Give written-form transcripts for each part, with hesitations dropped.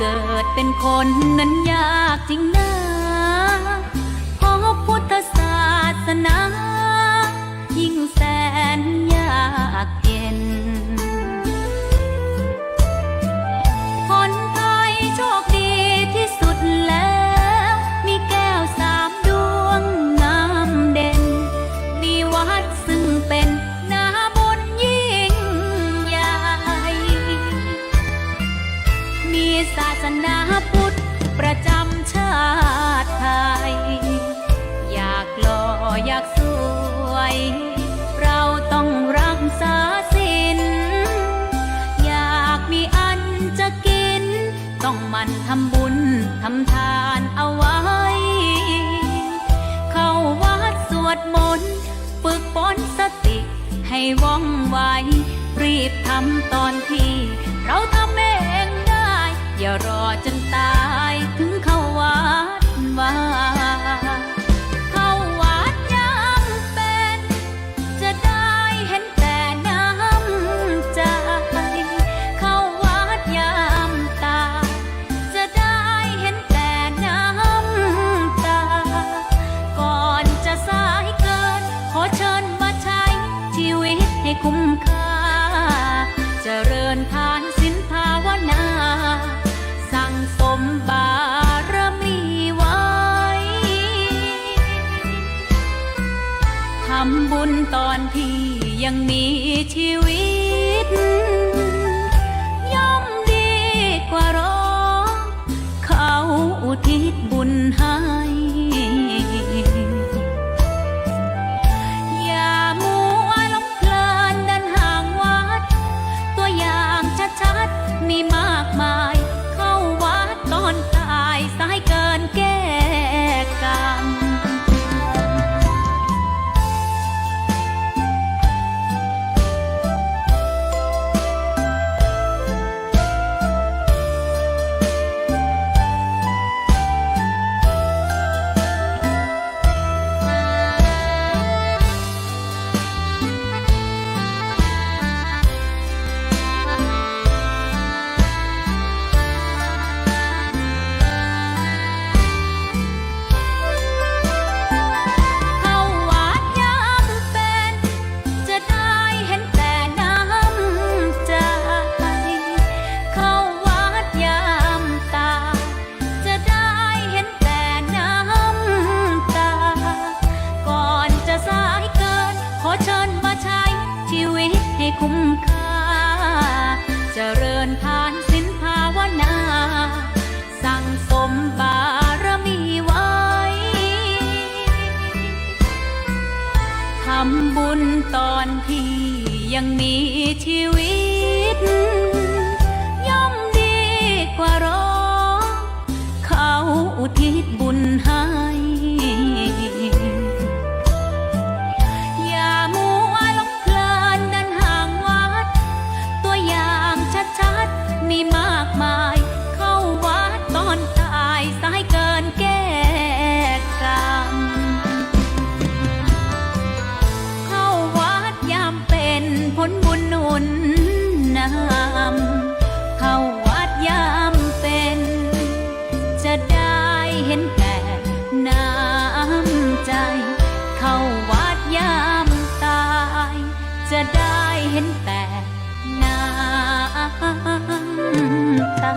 เกิดเป็นคนนั้นยากจริงนะเพราะพุทธศาสนายิ่งแสนยากเย็นคนไทยโชคดีที่สุดแล้วมีแก้ว3 ดวงงามเด่นมีวัดซึ่งเป็นนาบุญยิ่งใหญ่มีศาสนาพุทธประจำชาติไทยอยากหล่ออยากสวยเราต้องรักษาศีลอยากมีอันจะกินต้องหมั่นทำบุญทำทานเอาไว้เข้าวัดสวดมนต์ฝึกฝนสติให้ว่องไวรีบทำตอนที่เราทำเองได้อย่ารอจนตายถึงเข้าวัดว่าเข้าวัดยังเป็นจะได้เห็นแต่น้ำใจเข้าวัดยามตาจะได้เห็นแต่น้ำตาก่อนจะสายเกินขอเชิญมาใช้ชีวิตให้คุ้มค่าเจริญทานศีลภาวนาสั่งสมบารมีไว้ทำบุญตอนที่ยังมีชีวิตย่อมดีกว่ารอเขาอุทิศบุญให้อย่ามัวหลงเพลินเดินห่างวัดตัวอย่างชัดๆมีมากมายเข้าวัดตอนตายสายเกินแก้กรรมคุ้มค่าเจริญทานศีลภาวนาสั่งสมบารมีไว้ทำบุญตอนที่ยังมีชีวิตย่อมดีกว่ารอเขาอุทิศบุญให้มีมากมายเข้าวัดตอนตายสายเกินแก้กรรมเข้าวัดยามเป็นผลบุญหนุนนำเข้าวัดยามเป็นจะได้เห็นแต่น้ำใจเข้าวัดยามตายจะได้เห็นแต่น้ำตา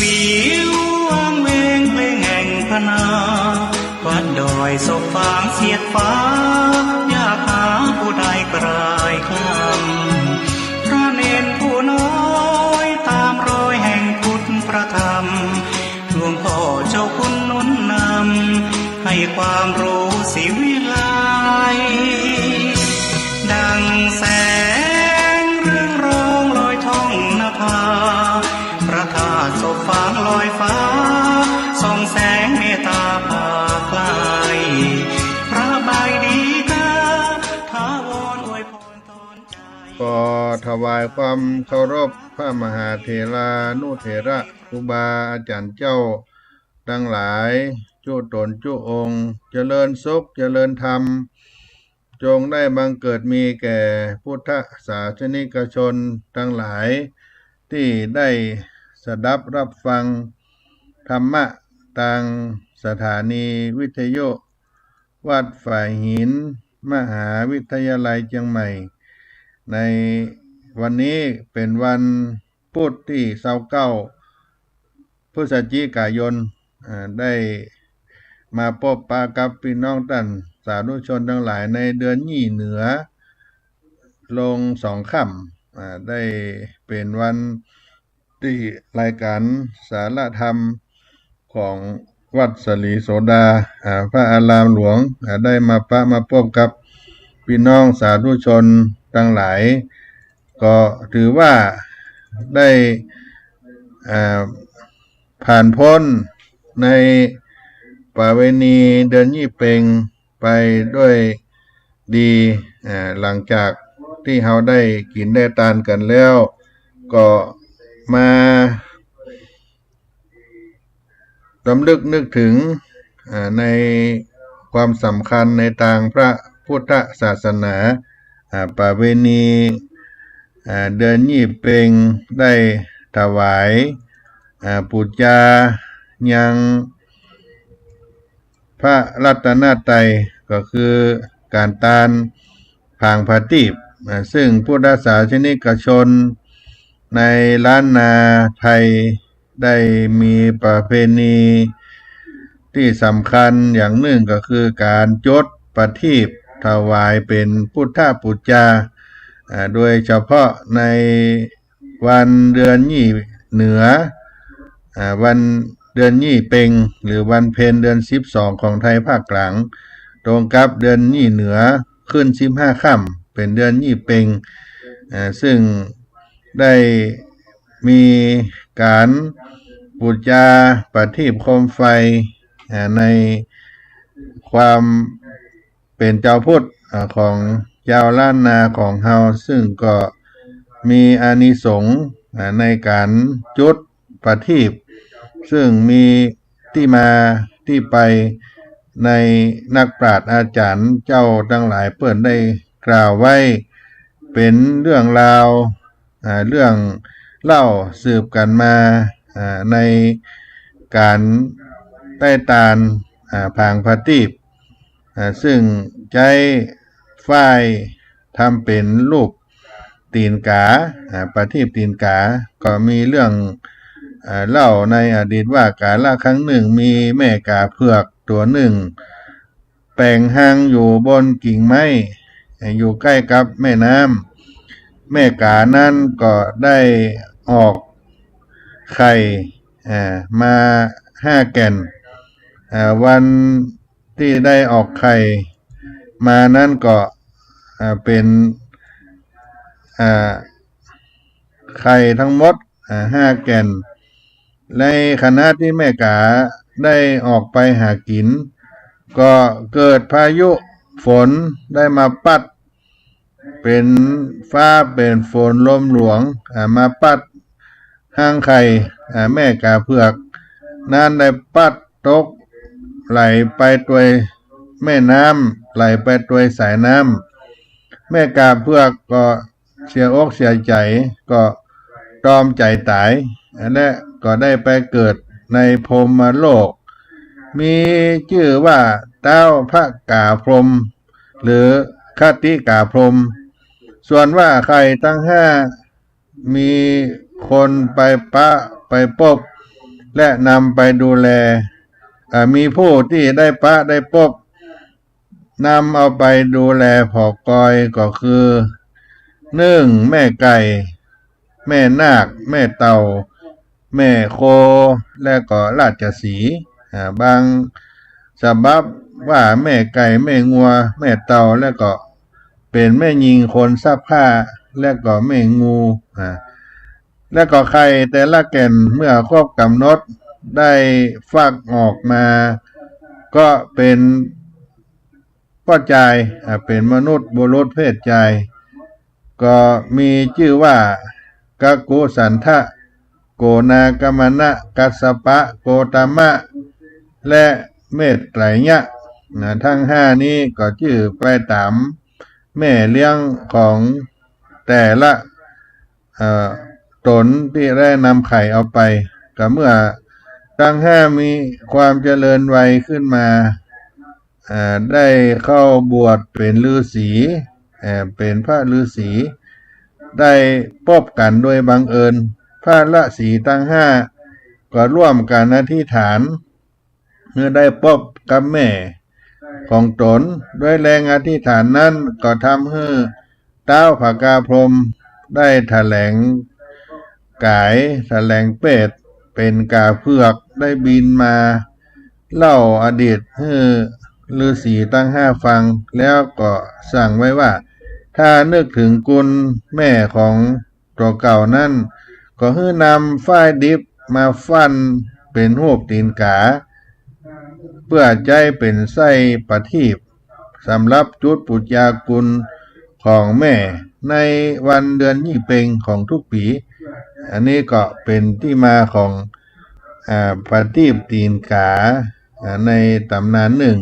วิววางเวงเพลงแห่งพนาวัดดอยศพฟางเสียดฟ้าอยากหาผู้ใดกลายคำพระเนรผู้น้อยตามรอยแห่งพุทธประธรรมหลวงพ่อเจ้าคุณหนุนนำให้ความรู้สิวิไลดังแสงเรื่องรองลอยท่องนภาพระธาตุศพฟางลอยฟ้า ายความเคารพพระมหาเถรานุเถระครูบาอาจารย์เจ้าทั้งหลายจุตนจุองค์เจริญสุขเจริญธรรมจงได้บังเกิดมีแก่พุทธศาสนิกชนทั้งหลายที่ได้สดับรับฟังธรรมะทางสถานีวิทยุวัดฝ่ายหินมหาวิทยาลัยเชียงใหม่ในวันนี้เป็นวันพุธที่29พฤศจิกายนได้มาพบปะกับพี่น้องท่านสาธุชนทั้งหลายในเดือนยี่เหนือลง2 ค่ำได้เป็นวันที่รายการสารธรรมของวัดสลีโสดาพระอารามหลวงได้มาพบกับพี่น้องสาธุชนทั้งหลายก็ถือว่าได้ผ่านพ้นในประเวณีเดือนยี่เพ็งไปด้วยดีหลังจากที่เราได้กินได้ทานกันแล้วก็มารำลึกนึกถึงในความสำคัญในทางพระพุทธศาสนาประเวณีเดือนยี่เพ็งได้ถวายปูจายังพระรัตนตรัยก็คือการทานผางผาตีบซึ่งพุทธศาสนิกชนในล้านนาไทยได้มีประเพณีที่สำคัญอย่างหนึ่งก็คือการจดประทีปถวายเป็นพุทธปูจาโดยเฉพาะในวันเดือนยี่เหนือวันเดือนยี่เพ็งหรือวันเพ็ญเดือน12ของไทยภาคกลางตรงกับเดือนยี่เหนือขึ้น15 ค่ำเป็นเดือนยี่เพ็งซึ่งได้มีการบูชาประทีปโคมไฟในความเป็นเจ้าพุทธของเจ้าล้านนาของเฮาซึ่งก็มีอานิสงส์ในการจุดประทีปซึ่งมีที่มาที่ไปในนักปราชญ์อาจารย์เจ้าทั้งหลายเปิ้นได้กล่าวไว้เป็นเรื่องราวเรื่องเล่าสืบกันมาในการใต้ตาลผางประทีปซึ่งใช้ฝ้ายทำเป็นรูปตีนกาประทีปตีนกาก็มีเรื่องเล่าในอดีตว่ากาลครั้งหนึ่งมีแม่กาเผือกตัวหนึ่งแปลงหางอยู่บนกิ่งไม้อยู่ใกล้กับแม่น้ำแม่กานั้นก็ได้ออกไข่มา5 แก่นวันที่ได้ออกไข่มานั้นก็เป็นไข่ทั้งหมด5 แก่นในขณะที่แม่กาได้ออกไปหากินก็เกิดพายุฝนได้มาปัดเป็นฟ้าเป็นฝนลมหลวงมาปัดห้างไข่แม่กาเผือกนั้นได้ปัดตกไหลไปตัวแม่น้ำไหลไปตัวสายน้ำแม่กาเผือกก็เสียอกเสียใจก็ตรอมใจตายและก็ได้ไปเกิดในพรหมโลกมีชื่อว่าเต้าพระกาพรหมหรือคติกาพรหมส่วนว่าใครทั้ง5มีคนไปไปพบและนำไปดูแลมีผู้ที่ได้ได้พบนำเอาไปดูแลผอกอยก็คือ1แม่ไก่แม่นาคแม่เต่าแม่โคและก็ราชสีห์บางฉบับว่าแม่ไก่แม่งัวแม่เต่าและก็เป็นแม่หญิงคนซักผ้าและก็แม่งูและก็ไข่แต่ละแก่นเมื่อครบกำหนดได้ฟักออกมาก็เป็นพ่อชายเป็นมนุษย์บุรุษเพศชาย ก็มีชื่อว่ากักุสันทะโกนากมณะกัสสปะโกตมะและเมตไตรยะทั้งห้านี้ก็ชื่อไปตามแม่เลี้ยงของแต่ละตนที่ได้นำไข่เอาไปก็เมื่อทั้งห้ามีความเจริญวัยขึ้นมาได้เข้าบวชเป็นฤาษีเป็นพระฤาษีได้พบกันโดยบังเอิญพระฤาษีทั้งห้าก็ร่วมกันอธิษฐานเมื่อได้พบกับแม่ของตนด้วยแรงอธิษฐานนั้นก็ทำให้ท้าวผกาพรหมได้แถลงกายแถลงเปรตเป็นกาเพือกได้บินมาเล่าอดีตให้ฤาษีทั้งห้าฟังแล้วก็สั่งไว้ว่าถ้านึกถึงกุลแม่ของตัวเก่านั้นก็ให้นำฝ้ายดิบมาฟันเป็นรูปตีนกาเพื่อใจเป็นไส้ประทีปสำหรับจุดปุจญากุลของแม่ในวันเดือนยี่เพ็งของทุกปีอันนี้ก็เป็นที่มาของประทีปตีนกาในตำนานหนึ่ง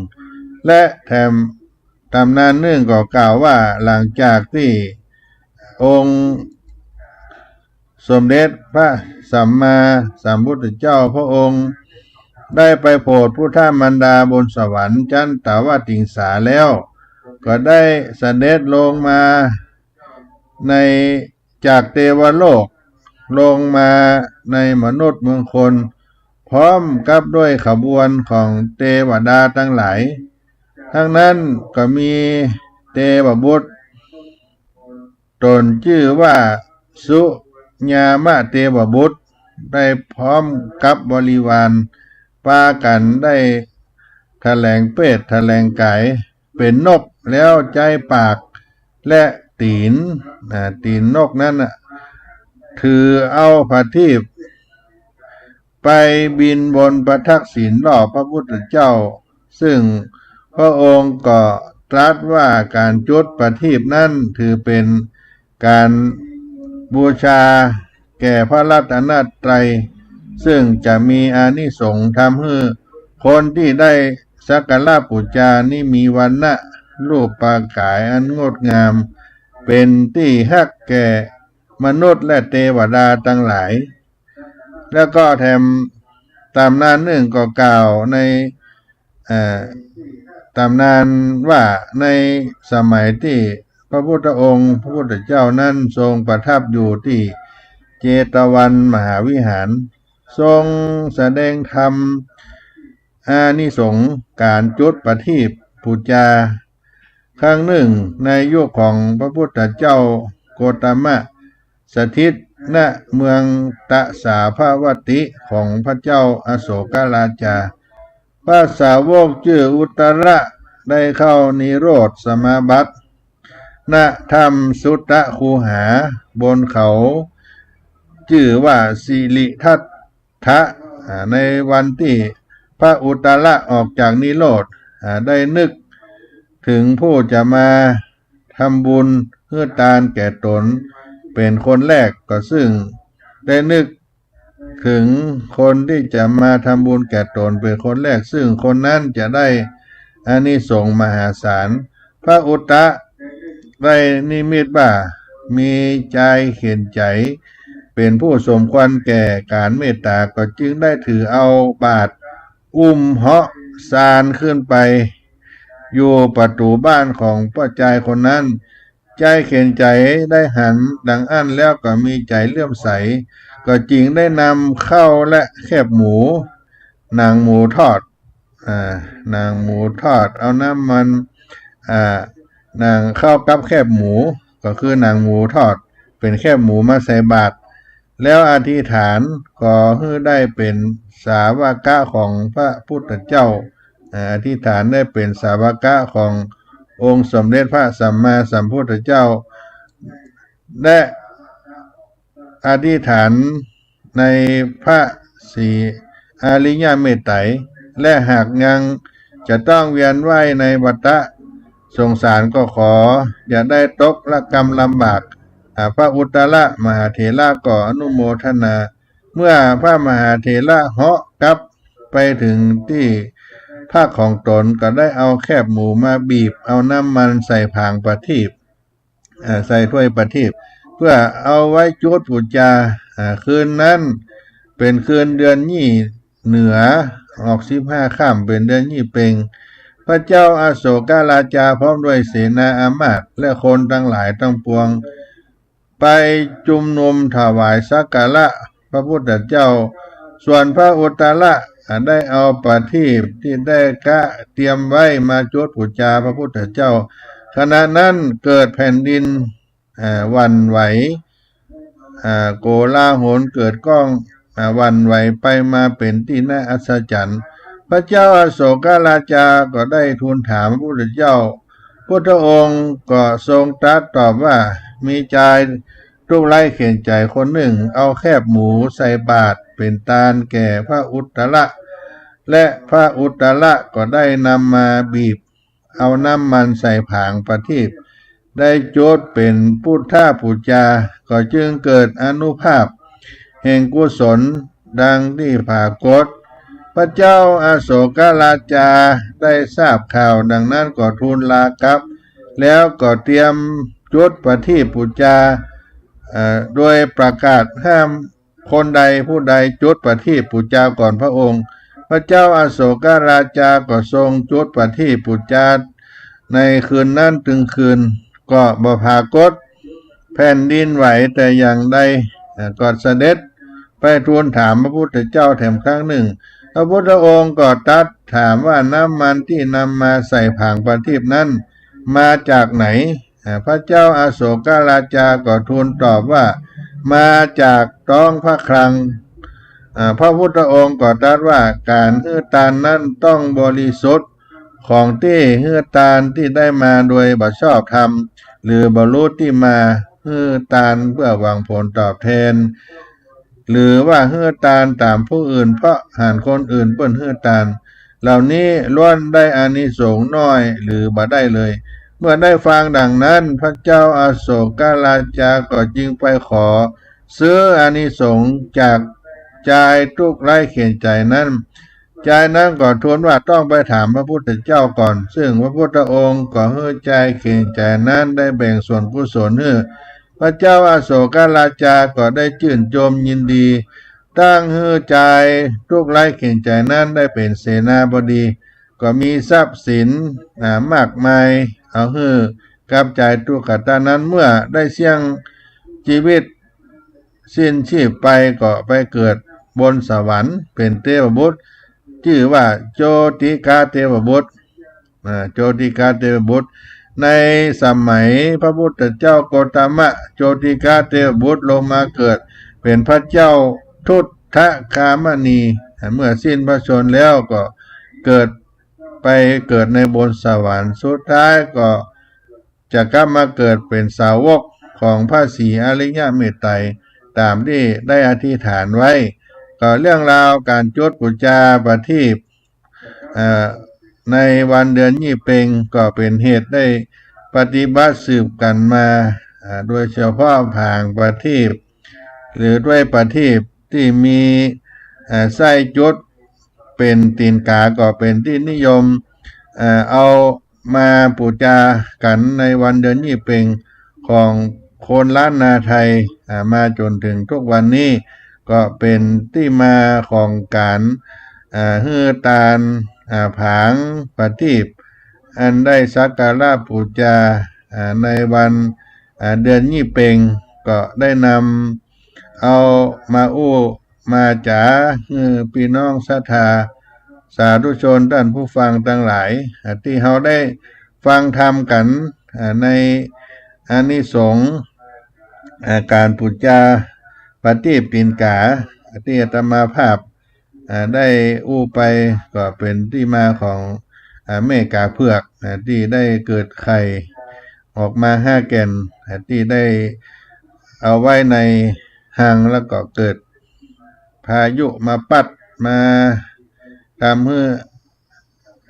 และแถมตำนานหนึ่งก็กล่าวว่าหลังจากที่องค์สมเด็จพระสัมมาสัมพุทธเจ้าพระองค์ได้ไปโปรดพุทธมารดาบนสวรรค์ชั้นตาวติงสาแล้วก็ได้เสด็จลงมาในจากเทวโลกลงมาในมนุษย์เมืองคนพร้อมกับด้วยขบวนของเทวดาทั้งหลายทั้งนั้นก็มีเทวบุตรตนชื่อว่าสุญามะเทวบุตรได้พร้อมกับบริวารพากันได้แถลงเปรตแถลงกายเป็นนกแล้วใจปากและตีนนกนั้นถือเอาพระทีปไปบินบนประทักษิณรอบพระพุทธเจ้าซึ่งพระองค์ก็ตรัสว่าการจุดประทีปนั้นถือเป็นการบูชาแก่พระรัตนตรัยซึ่งจะมีอานิสงส์ทำให้คนที่ได้สักการะบูชานี่มีวรรณะรูปปากายอันงดงามเป็นที่ฮักแก่มนุษย์และเทวดาทั้งหลายแล้วก็แถมตำนานหนึ่งก็กล่าวในตำนานว่าในสมัยที่พระพุทธองค์พระพุทธเจ้านั้นทรงประทับอยู่ที่เจตวันมหาวิหารทรงแสดงธรรมอานิสงส์การจุดประทีปบูชาครั้งหนึ่งในยุคของพระพุทธเจ้าโกตมะสถิตณเมืองตสาภาวติของพระเจ้าอโศกราชาพระสาวกชื่ออุตระได้เข้านิโรธสมาบัติณธรรมสุตตะคูหาบนเขาชื่อว่าสิริทัตถะในวันที่พระอุตระออกจากนิโรธได้นึกถึงผู้จะมาทำบุญเพื่อทานแก่ตนเป็นคนแรกก็ซึ่งได้นึกถึงคนที่จะมาทำบุญแก่ตนเป็นคนแรกซึ่งคนนั้นจะได้อานิสงส์มหาศาลพระอุตตะได้นิมิตว่ามีใจเข็นใจเป็นผู้สมควรแก่การเมตตาก็จึงได้ถือเอาบาตรอุ้มเหาะซานขึ้นไปอยู่ประตูบ้านของพ่อใจคนนั้นใจเข็นใจได้หันดังอั้นแล้วก็มีใจเลื่อมใสก็จึงได้นำข้าวและแคบหมูนางหมูทอดนางหมูทอดเอาน้ำมันนางข้าวกับแคบหมูก็คือนางหมูทอดเป็นแคบหมูมาใส่บาตรแล้วอธิษฐานขอให้ได้เป็นสาวกะของพระพุทธเจ้าอธิษฐานได้เป็นสาวกะขององค์สมเด็จพระสัมมาสัมพุทธเจ้าและอธิษฐานในพระศรีอริยเมตไตรและหากยังจะต้องเวียนว่ายในวัฏสงสารก็ขออย่าได้ตกละกรรมลำบาก พระอุตตรมหาเถระก็อนุโมทนา เมื่อพระมหาเถระเหาะกลับไปถึงที่ภาคของตนก็ได้เอาแคบหมูมาบีบเอาน้ำมันใส่ผางประทีปใส่ถ้วยประทีปเพื่อเอาไว้จุดบูชาคืนนั้นเป็นคืนเดือนยี่เหนือออก15ค่ำเป็นเดือนยี่เพ็งพระเจ้าอโศกราชาพร้อมด้วยเสนาอามาตย์และคนทั้งหลายทั้งปวงไปจุมนุมถวายสักการะพระพุทธเจ้าส่วนพระอุตตรได้เอาประทีปที่ได้กะเตรียมไว้มาจุดบูชาพระพุทธเจ้าขณะนั้นเกิดแผ่นดินหวั่นไหวโกลาหลเกิดก้องหวั่นไหวไปมาเป็นที่น่าอัศจรรย์พระเจ้าอโศกราชาก็ได้ทูลถามพระพุทธเจ้าพุทธองค์ก็ทรงตรัสตอบว่ามีชายรูปไร้เขียนใจคนหนึ่งเอาแคบหมูใส่บาตรเป็นทานแก่พระอุตตรและพระอุตตรก็ได้นำมาบีบเอาน้ำมันใส่ผางประทีปได้โจทย์เป็นพุทธบูชาก็จึงเกิดอานุภาพแห่งกุศลดังที่ปรากฏพระเจ้าอโศกราชาได้ทราบข่าวดังนั้นก็ทูลลากลับแล้วก็เตรียมจุดประทีปบูชาโดยประกาศห้ามคนใดผู้ใดจุดประทีปบูชาก่อนพระองค์พระเจ้าอโศกราชาก็ทรงจุดประทีปบูชาในคืนนั้นถึงคืนก็บ่ปรากฏแผ่นดินไหวแต่อย่างใดก็เสด็จไปทูลถามพระพุทธเจ้าแถมครั้งหนึ่งพระพุทธองค์ก็ตรัสถามว่าน้ำมันที่นำมาใส่ผางประทีปนั้นมาจากไหนพระเจ้าอโศกราชาก็ทูลตอบว่ามาจากท้องพระคลังพระพุทธองค์ก็ตรัสว่าการฮื้อตานนั้นต้องบริสุทธิ์ของที่ฮื้อตานที่ได้มาโดยบ่ชอบธรรมหรือบรรลุที่มาฮื้อตานเพื่อหวังผลตอบแทนหรือว่าฮื้อตานตามผู้อื่นเพราะหานคนอื่นเปิ้นฮื้อตานเหล่านี้ล้วนได้อานิสงส์น้อยหรือบ่ได้เลยเมื่อได้ฟังดังนั้นพระเจ้าอโศกราชาก็จึงไปขอซื้ออานิสงส์จากชายทุกไร้เขียนใจนั้นชายนั้นก็ทูลว่าต้องไปถามพระพุทธเจ้าก่อนซึ่งพระพุทธองค์ก็ให้ใจเขียนใจนั้นได้แบ่งส่วนกุศลให้พระเจ้าอโศกราชาก็ได้ชื่นชมยินดีตั้งให้ใจทุกไร้เขียนใจนั้นได้เป็นเสนาบดีก็มีทรัพย์สินมากมายเอาให้กับใจทุกขตานั้นเมื่อได้เสี่ยงชีวิตสิ้นชีพไปก็ไปเกิดบนสวรรค์เป็นเทพบุตรชื่อว่าโจติกาเทพบุตรโจติกาเทพบุตรในสมัยพระพุทธเจ้าโกตมะโจติกาเทพบุตรลงมาเกิดเป็นพระเจ้าทุตถคามณีเมื่อสิ้นพระชนม์แล้วก็เกิดในบนสวรรค์สุดท้ายก็จะกลับมาเกิดเป็นสาวกของพระศรีอริยเมตไตรตามที่ได้อธิษฐานไว้ก็เรื่องราวการจุดบูชาประทีปในวันเดือนยี่เพ็งก็เป็นเหตุได้ปฏิบัติสืบกันมาโดยเฉพาะผางประทีปหรือด้วยประทีปที่มีไส้จุดเป็นตีนกาก็เป็นที่นิยมเอามาบูชากันในวันเดือนยี่เพ็งของคนล้านนาไทยมาจนถึงทุกวันนี้ก็เป็นที่มาของการฮื้อตาลผางประทีปอันได้สักการะบูชาในวันเดือนยี่เพ็งก็ได้นำเอามามาจ๋าพี่น้องศรัทธาสาธุชนท่านผู้ฟังทั้งหลายที่เขาได้ฟังธรรมกันในอานิสงส์การบูชาประทีปตีนกาที่อาตมาภาพได้ไปก็เป็นที่มาของแม่กาเผือกที่ได้เกิดไข่ออกมา5 แก่นที่ได้เอาไว้ในหางแล้วก็เกิดพายุมาปัดมาทำให้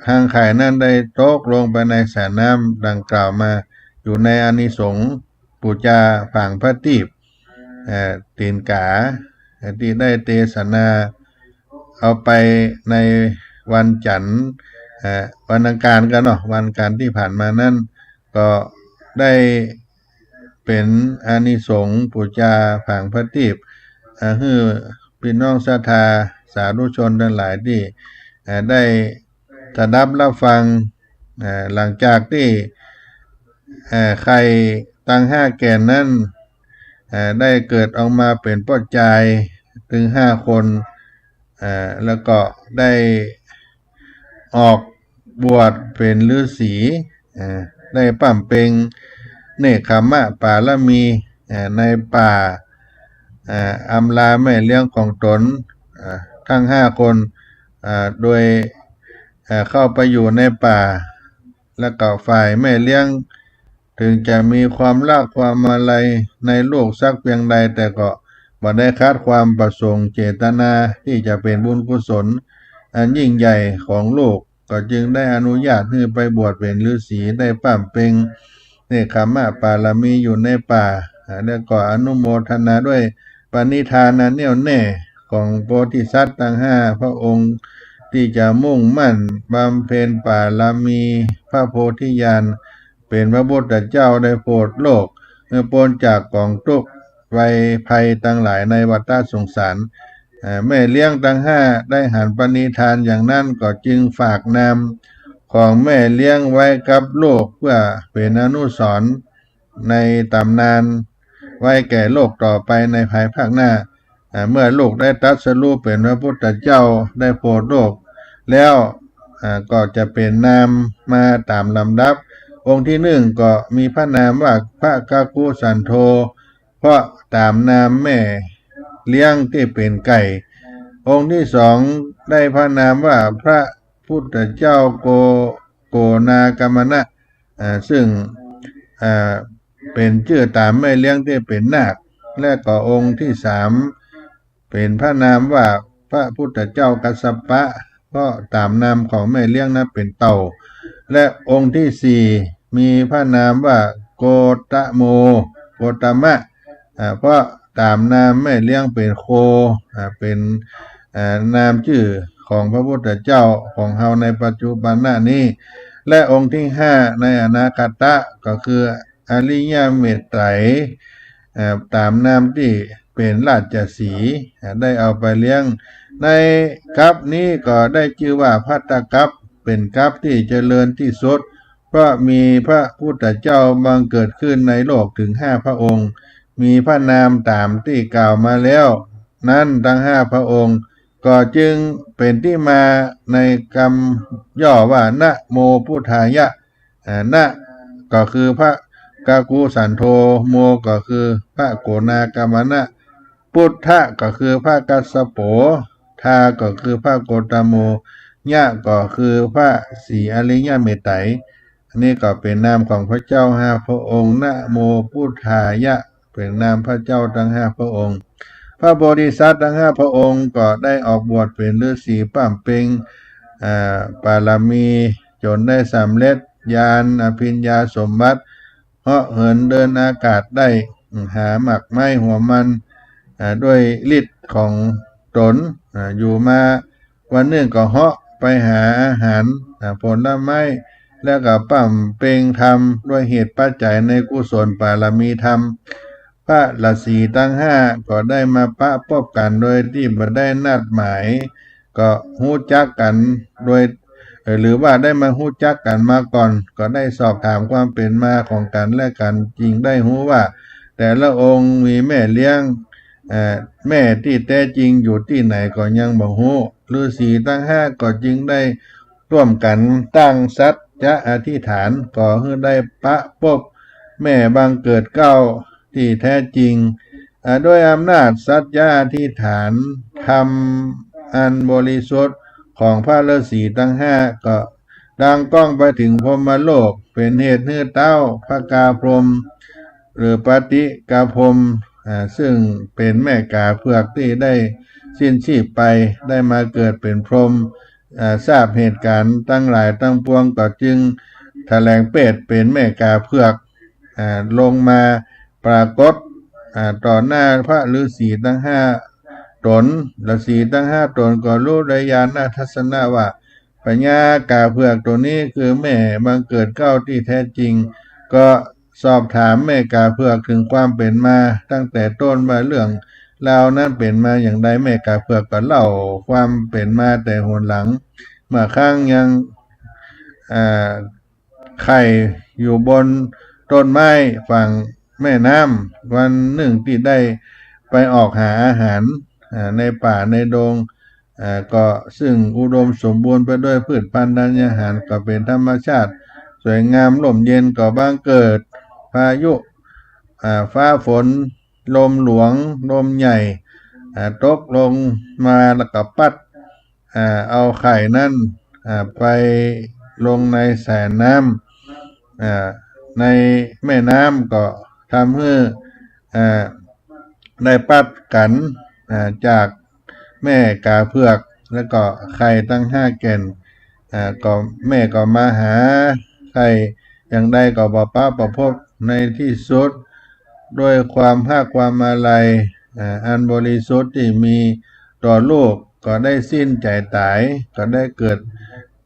หางไข่นั้นได้ตกลงไปในสระน้ำดังกล่าวมาอยู่ในอานิสงส์ ปูจาผังพระตีบตีนกาที่ได้เทศนาเอาไปในวันจันทร์วันอังคารกันเนาะวันอังคารที่ผ่านมานั้นก็ได้เป็นอานิสงส์ปูจาผังพระตีบให้พี่น้องศรัทธาสาธุชนทั้งหลายที่ได้สดับรับฟังหลังจากที่ใครตั้ง5แก่นนั้นได้เกิดออกมาเป็นป้อจายถึง5คนแล้วก็ได้ออกบวชเป็นฤาษีได้ปั่มเป็งเนคขมะปาละมีในป่าอำลาแม่เลี้ยงของตนทั้ง5คนโดยเข้าไปอยู่ในป่าแล้วก็ฝ่ายแม่เลี้ยงถึงจะมีความรักความอะไรในลูกสักเพียงใดแต่ก็บ่ได้คาดความประสงค์เจตนาที่จะเป็นบุญกุศลอันยิ่งใหญ่ของลูกก็จึงได้อนุญาตให้ไปบวชเป็นฤาษีได้ปั่มเป็งเนคขมะปาละมีอยู่ในป่าแล้วก็อนุโมทนาด้วยปณิธานอันแน่วแน่ของโพธิสัตว์ทั้ง5พระองค์ที่จะมุ่งมั่นบำเพ็ญปาละมีพระโพธิญาณเป็นพระพุทธเจ้าได้โปรดโลกเมื่อพ้นจากกองทุกข์ภัยทั้งหลายในวัฏสงสารแม่เลี้ยงทั้ง5ได้หันปณิธานอย่างนั้นก็จึงฝากนามของแม่เลี้ยงไว้กับโลกเพื่อเป็นอนุสรณ์ในตำนานไว้แก่โลกต่อไปในภายภาคหน้าเมื่อลูกได้ตรัสรู้เป็นพระพุทธเจ้าได้โปรดโลกแล้วก็จะเป็นนามมาตามลำดับองค์ที่1ก็มีพระนามว่าพระกากุสันโธเพราะตามนามแม่เลี้ยงที่เป็นไก่องค์ที่2ได้พระนามว่าพระพุทธเจ้าโกนากามนะซึ่งเป็นชื่อตามแม่เลี้ยงที่เป็นนาคและก็องค์ที่3เป็นพระนามว่าพระพุทธเจ้ากัสสปะเพราะตามนามของแม่เลี้ยงนั้นเป็นเต่าและองค์ที่4มีพระนามว่าโกตมะเพราะตามนามแม่เลี้ยงเป็นโคเป็นนามชื่อของพระพุทธเจ้าของเฮาในปัจจุบันนี้และองค์ที่5ในอนาคตก็คืออริยเมตไตรตามนามที่เป็นราชสีห์ได้เอาไปเลี้ยงในกัปนี้ก็ได้ชื่อว่าภัตตกัปเป็นกัปที่เจริญที่สุดเพราะมีพระพุทธเจ้าบังเกิดขึ้นในโลกถึง5พระองค์มีพระนามตามที่กล่าวมาแล้วนั้นทั้ง5พระองค์ก็จึงเป็นที่มาในคำย่อว่านะโมพุทธายะนะก็คือพระกากุสันโธโมก็คือพระโกนากามนะพุทธะก็คือพระกัสสโปทาก็คือพระโกตโมยะก็คือพระสีอริยเมตไตรอันนี้ก็เป็นนามของพระเจ้า5พระองค์นะโมพุทธายะเป็นนามพระเจ้าทั้ง5พระองค์พระโพธิสัตว์ทั้ง5พระองค์ก็ได้ออกบวชเป็นฤาษีปั่มเป็งปาละมีจนได้สำเร็จญาณอภิญญาสมบัติเหาะเหินเดินอากาศได้หาหมักไม้หัวมันด้วยฤทธิ์ของตนอยู่มาวันหนึ่งก็เหาะไปหาอาหารผลไม้แล้วก็ปั่มเป็งธรรมด้วยเหตุปัจจัยในกุศลบารมีธรรมพระฤาษีทั้ง5ก็ได้มาปะพบกันโดยที่บ่ได้นัดหมายก็ฮู้จักกันโดยหรือว่าได้มาฮู้จักกันมาก่อนก็ได้สอบถามความเป็นมาของกันและกันจริงได้ฮู้ว่าแต่ละองค์มีแม่เลี้ยงแม่ที่แท้จริงอยู่ที่ไหนก็ยังบ่ฮู้ฤาษีทั้ง5ก็จึงได้ร่วมกันตั้งสัจจะอธิษฐานก็ให้ได้ปะพบแม่บังเกิดเก้าที่แท้จริงด้วยอำนาจสัจจะอธิษฐานธรรมอันบริสุทธิ์ของพระฤาษีทั้ง5ก็ดังก้องไปถึงพรหมโลกเป็นเหตุให้เต้าพระกาพรหมหรือปฏิกาพรหมซึ่งเป็นแม่กาเผือกที่ได้สิ้นชีพไปได้มาเกิดเป็นพรหมทราบเหตุการณ์ตั้งหลายตั้งปวงก็จึงแถลงเปรตเป็นแม่กาเผือกลงมา ปรากฏต่อหน้าพระฤาษีทั้งห้าตนฤาษีทั้งห้าตนก็รู้โดยญาณทัศนะว่าพญากาเผือกตัวนี้คือแม่บังเกิดเก้าที่แท้จริงก็สอบถามแม่กาเผือกถึงความเป็นมาตั้งแต่ต้นว่าเรื่องราวนั้นเป็นมาอย่างใดแม่กาเผือกก็เล่าความเป็นมาแต่หนหลังเมื่อครั้งยังไข่อยู่บนต้นไม้ฝั่งแม่น้ำวันหนึ่งที่ได้ไปออกหาอาหารในป่าในดงก็ซึ่งอุดมสมบูรณ์ไปด้วยพืชพันธุ์ธัญญาหารก็เป็นธรรมชาติสวยงามร่มเย็นก็บังเกิดพายุฟ้าฝนลมหลวงลมใหญ่ตกลงมาแล้วก็ปัดเอาไข่นั้นไปลงในแสนน้ำในแม่น้ำก็ทำให้ได้ปัดกันจากแม่กาเผือกแล้วก็ไข่ตั้ง5 แก่นก็แม่ก็มาหาไข่อย่างใดก็บ่ป้าประพบในที่สุดด้วยความภาคความอาลัยอันบริสุทธิ์ที่มีต่อลูกก็ได้สิ้นใจตายก็ได้เกิด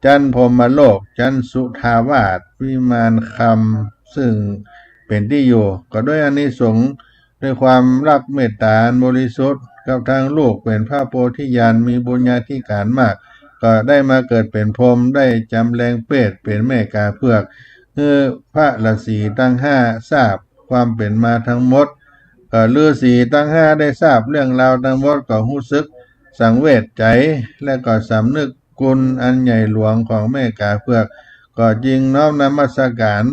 จันพรหมโลกจันสุทาวาสวิมานคำซึ่งเป็นที่อยู่ก็ด้วยอานิสงส์ด้วยความรักเมตตาบริสุทธิ์กับทางลูกเป็นพระโพธิญาณมีบุญญาธิการมากก็ได้มาเกิดเป็นพรหมได้จำแรงเปรตเป็นแม่กาเผือกคือพระฤาษีทั้ง5ทราบความเป็นมาทั้งหมดฤาษีทั้ง5ได้ทราบเรื่องราวทั้งหมดก็รู้สึกสังเวชใจและก็สำนึกคุณอันใหญ่หลวงของแม่กาเผือกก็จึงน้อมนมัสการ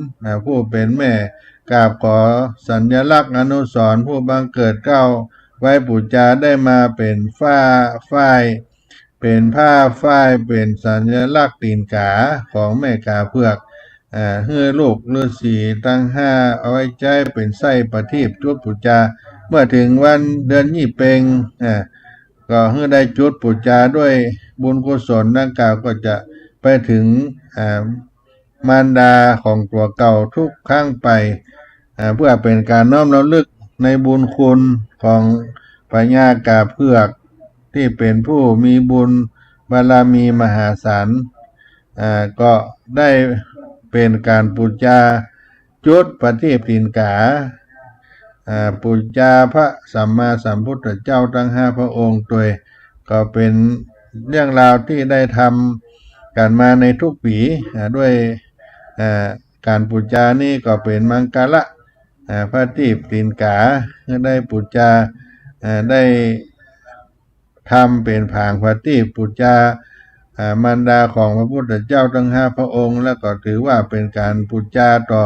ผู้เป็นแม่กราบขอสัญลักษณ์อนุสรณ์ผู้บังเกิดเก้าไว้บูชาได้มาเป็นฝ้ายเป็นผ้าฝ้ายเป็นสัญลักษณ์ตีนกาของแม่กาเผือกให้ลูกฤาษีทั้ง5เอาไว้ใจเป็นไส้ประทีปจุดบูชาเมื่อถึงวันเดือนยี่เพ็งก็ให้ได้จุดบูชาด้วยบุญกุศลดังกล่าวก็จะไปถึงมารดาของตัวเก่าทุกครั้งไปเพื่อเป็นการน้อมรำลึกในบุญคุณของพญากาเผือกที่เป็นผู้มีบุญบารมีมหาศาลก็ได้เป็นการบูชาจุดประทีปตีนกาบูชาพระสัมมาสัมพุทธเจ้าทั้ง5 พระองค์ตัวก็เป็นเรื่องราวที่ได้ทำกันมาในทุกปีด้วยการบูชานี่ก็เป็นมังกรพระทีปตีนกาได้บูชาได้ทำเป็นผางพระทีปบูชามารดาของพระพุทธเจ้าทั้ง5 พระองค์แล้วก็ถือว่าเป็นการบูชาต่อ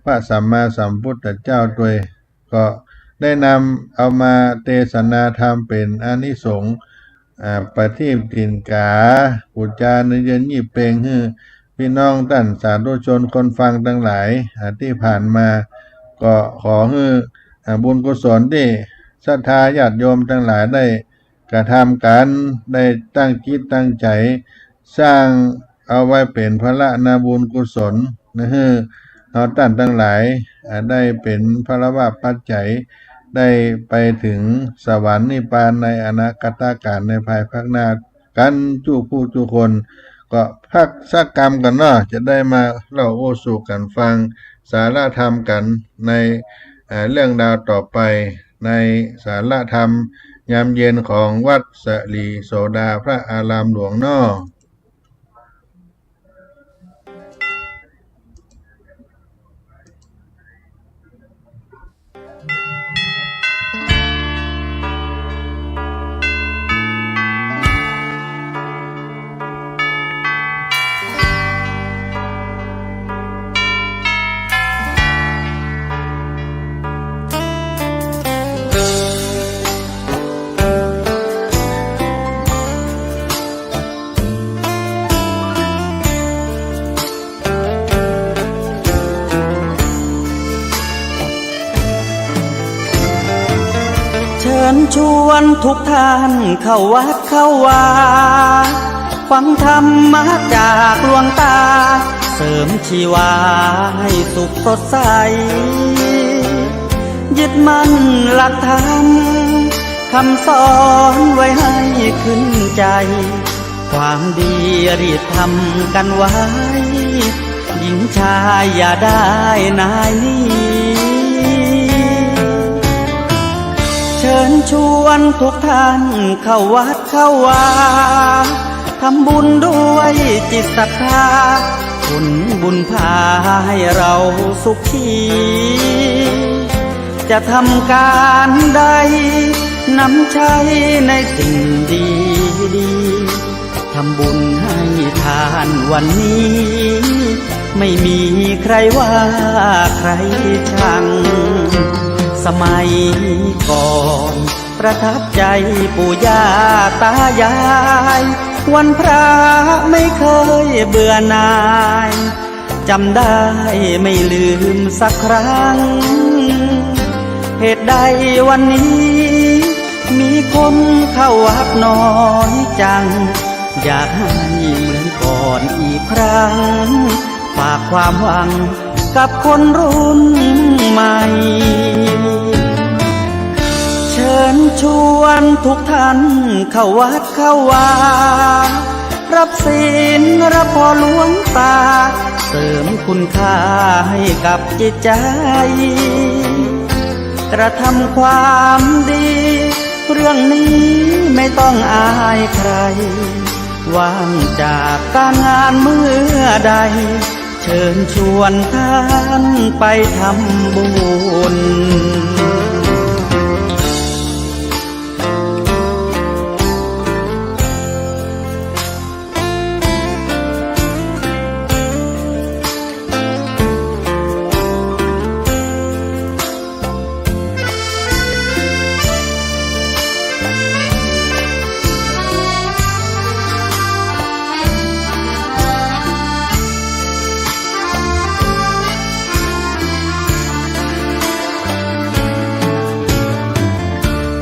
พระสัมมาสัมพุทธเจ้าด้วยก็ได้นำเอามาเทศนาธรรมเป็นอานิสงส์ประทีปตีนกาบูชาในเดือนยี่เพ็งให้พี่น้องท่านสาธุชนคนฟังทั้งหลายที่ผ่านมาก็ขอให้บุญกุศลที่ศรัทธาญาติโยมทั้งหลายได้กระทำกันได้ตั้งจิตตั้งใจสร้างเอาไว้เป็นพระนาบุญกุศลให้เราท่านทั้งหลายได้เป็นพระวะปัจจัยได้ไปถึงสวรรค์นิพพานในอนาคตการในภายภาคหน้ากันทุกผู้ทุกคนก็พักสักกรรมกันเนาะจะได้มาเล่าโอ้สู่กันฟังสาระธรรมกันในเรื่องราวต่อไปในสาระธรรมยามเย็นของวัดสลีโสดาพระอารามหลวงนอ ญชวนทุกท่านเข้าวัดเข้าวาฟังธรรมะจากหลวงตาเสริมชีวาให้สุขสดใส ยึดมั่นหลักธรรมคำสอนไว้ให้ขึ้นใจความดีรีบทำกันไว้หญิงชายอย่าได้นายนี้เชิญชวนทุกท่านเข้าวัดเข้าวาทำบุญด้วยจิตศรัทธาผลบุญพาให้เราสุขีจะทำการใดนำใช้ในสิ่งดีดีทำบุญให้ทานวันนี้ไม่มีใครว่าใครชังสมัยก่อนประทับใจปู่ย่าตายายวันพระไม่เคยเบื่อหน่ายจำได้ไม่ลืมสักครั้งเหตุใดวันนี้มีคนเข้าวัดน้อยจังอยากให้เหมือนก่อนอีกครั้งฝากความหวังกับคนรุ่นใหม่เชิญชวนทุกท่านเข้าวัดเข้าวารับศีลรับพรหลวงตาเสริมคุณค่าให้กับจิตใจกระทำความดีเรื่องนี้ไม่ต้องอายใครว่างจากการงานเมื่อใดเชิญชวนท่านไปทำบุญ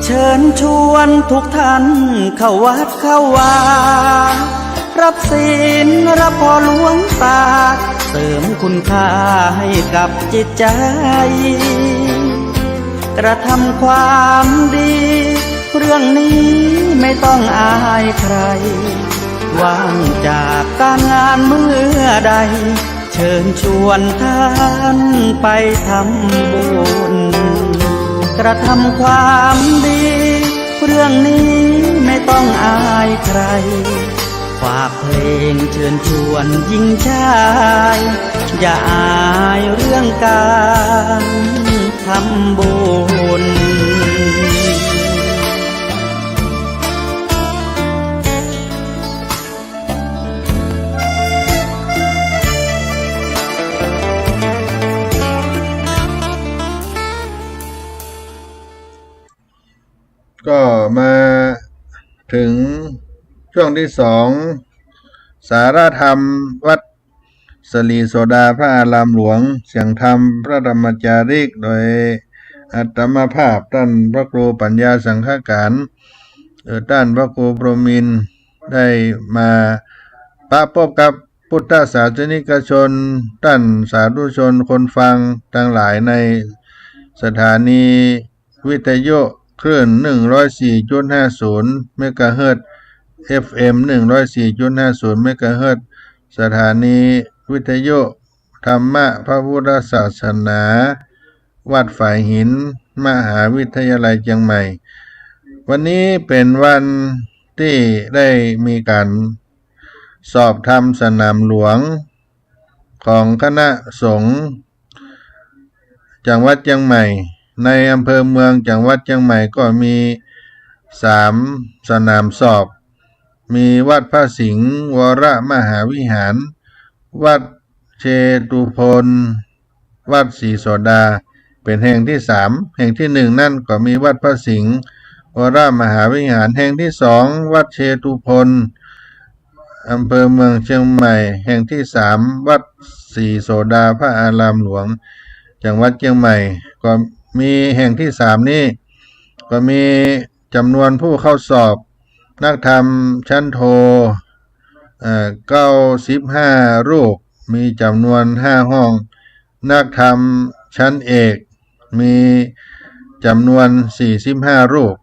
เชิญชวนทุกท่านเข้าวัดเข้าวารับศีลรับพรหลวงตาเสริมคุณค่าให้กับจิตใจกระทำความดีเรื่องนี้ไม่ต้องอายใครว่างจากการงานเมื่อใดเชิญชวนท่านไปทำบุญกระทำความดีเรื่องนี้ไม่ต้องอายใครฝากเพลงเชิญชวนหญิงชายอย่าอายเรื่องการทำบุญก็มาถึงช่วงที่สองสาระธรรมวัดสลีโสดาพระอารามหลวงเสียงธรรมพระธรรมจาริกโดยอัตมภาพท่านพระครูปัญญาสังฆการท่านพระครูพรหมินทร์ได้มาปะพบกับพุทธศาสนิกชนท่านสาธุชนคนฟังทั้งหลายในสถานีวิทยุคลื่น 104.50 เมกะเฮิรตซ์ FM 104.50 เมกะเฮิรตซ์ สถานีวิทยุธรรมะพระพุทธศาสนาวัดฝ่ายหินมหาวิทยาลัยเชียงใหม่วันนี้เป็นวันที่ได้มีการสอบธรรมสนามหลวงของคณะสงฆ์จังหวัดเชียงใหม่ในอำเภอเมืองจังหวัดเชียงใหม่ก็มี3สนามสอบมีวัดพระสิงห์วรมหาวิหารวัดเชตุพนวัดศรีโสดาเป็นแห่งที่3แห่งที่1นั่นก็มีวัดพระสิงห์วรมหาวิหารแห่งที่2วัดเชตุพนอำเภอเมืองเชียงใหม่แห่งที่3วัดศรีโสดาพระอารามหลวงจังหวัดเชียงใหม่ก็มีแห่งที่3นี้ก็มีจำนวนผู้เข้าสอบนักธรรมชั้นโท95รูปมีจำนวน5ห้องนักธรรมชั้นเอกมี จำนวน45รูป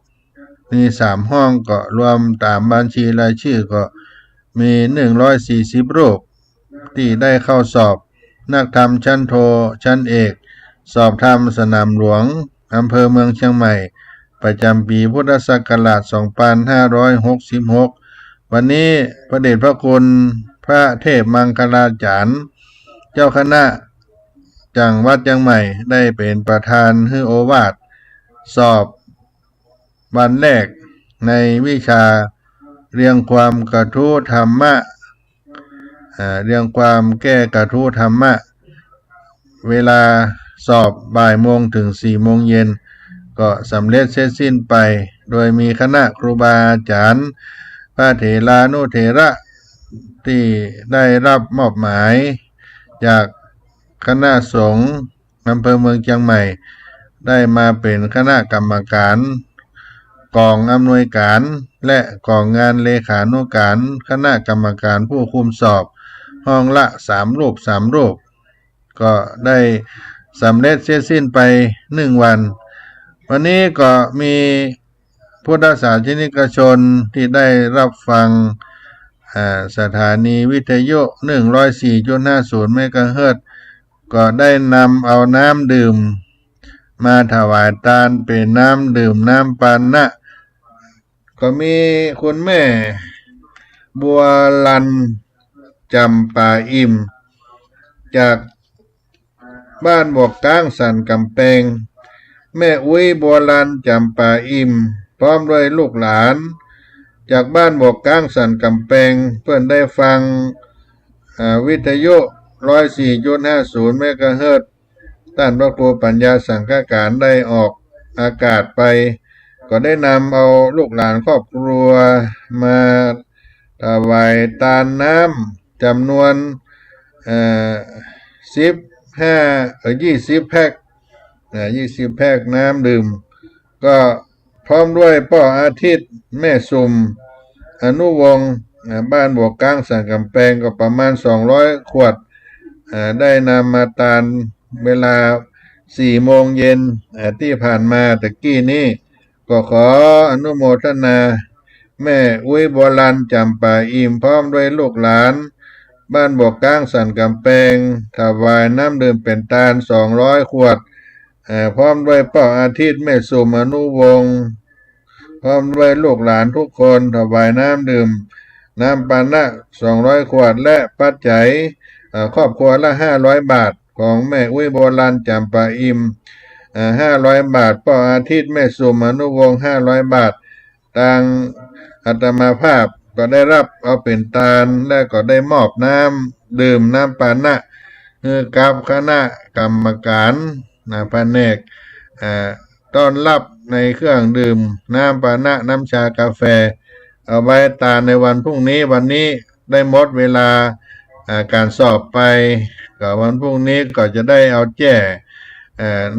มี3ห้องก็รวมตามบัญชีรายชื่อก็มี140รูปที่ได้เข้าสอบนักธรรมชั้นโทชั้นเอกสอบธรรมสนามหลวงอำเภอเมืองเชียงใหม่ประจำปีพุทธศักราช2566วันนี้พระเดชพระคุณพระเทพมังคลาจารย์เจ้าคณะจังหวัดเชียงใหม่ได้เป็นประธานให้โอวาทสอบวันแรกในวิชาเรียงความกระทู้ธรรมะเรียงความแก้กระทู้ธรรมะเวลาสอบบ่ายโมงถึง4 โมงเย็นก็สำเร็จเสร็จสิ้นไปโดยมีคณะครูบาอาจารย์พระเถรานุเถระที่ได้รับมอบหมายจากคณะสงฆ์อำเภอเมืองเชียงใหม่ได้มาเป็นคณะกรรมการกองอำนวยการและกองงานเลขานุการคณะกรรมการผู้คุมสอบห้องละ3 รูปก็ได้สำเร็จเสร็จสิ้นไป1 วันวันนี้ก็มีพุทธศาสนิกชนที่ได้รับฟังสถานีวิทยุ 104.50 เมกะเฮิรตซ์ก็ได้นำเอาน้ำดื่มมาถวายทานเป็นน้ำดื่มน้ำปานะก็มีคุณแม่บัวลันจำปาอิมจากบ้านบวกก้างสันกำแพงแม่อุ้ยบัวลันจำปาอิมพร้อมด้วยลูกหลานจากบ้านบวกก้างสันกำแพงเพื่อนได้ฟังวิทยุ 104.50 เมกะเฮิรตซ์ท่านพระครูปัญญาสังฆการได้ออกอากาศไปก็ได้นำเอาลูกหลานครอบครัวมาถวายทานน้ำจำนวน20 แพ็ค20 แพ็คน้ำดื่มก็พร้อมด้วยป้ออาทิตย์แม่สุมอนุวงศ์บ้านบวกก้างสันกำแพงก็ประมาณ200 ขวดได้นำมาทานเวลา4 โมงเย็นที่ผ่านมาตะกี้นี้ก็ขออนุโมทนาแม่อุ้ยบัวลันจำปาอิมพร้อมด้วยลูกหลานบ้านบวกก้างสันกำแพงถวายน้ำดื่มเป็นทาน200 ขวดพร้อมด้วยป้ออาทิตย์แม่สุมอนุวงศ์พร้อมด้วยลูกหลานทุกคนถวายน้ำดื่มน้ำปานะ200 ขวดและปัจจัยครอบครัวละ500 บาทของแม่อุ้ยบัวลันจำปาอิม500 บาทป้ออาทิตย์แม่สุมอนุวงศ์500 บาททางอาตมาภาพก็ได้รับเอาเป็นทานและก็ได้มอบน้ำดื่มน้ำปานะกับคณะกรรมการแผนกต้อนรับในเครื่องดื่มน้ำปานะน้ำชากาแฟเอาไว้ทานในวันพรุ่งนี้วันนี้ได้หมดเวลาการสอบไปก็วันพรุ่งนี้ก็จะได้เอาแจ้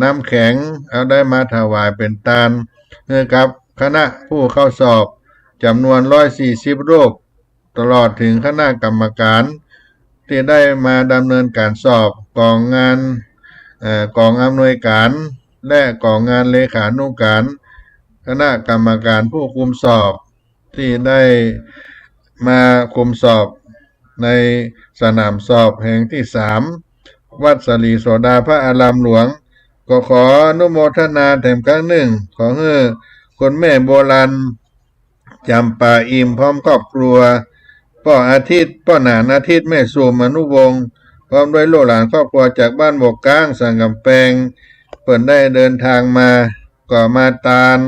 น้ำแข็งเอาได้มาถวายเป็นทานกับคณะผู้เข้าสอบจำนวน140 รูปตลอดถึงคณะกรรมการที่ได้มาดำเนินการสอบกองงานกองอำนวยการและกองงานเลขานุการคณะกรรมการผู้คุมสอบที่ได้มาคุมสอบในสนามสอบแห่งที่3วัดสลีโสดาพระอารามหลวงก็ขออนุโมทนาแถมครั้งหนึ่งของคุณแม่โบราณจำปาอิมพร้อมครอบครัวป้ออาทิตย์ป้อหนานอาทิตย์แม่สุมอนุวงศ์พร้อมด้วยลูกหลานครอบครัวจากบ้านบกก้างสันกำแพงเปิดได้เดินทางมาก็มาทาน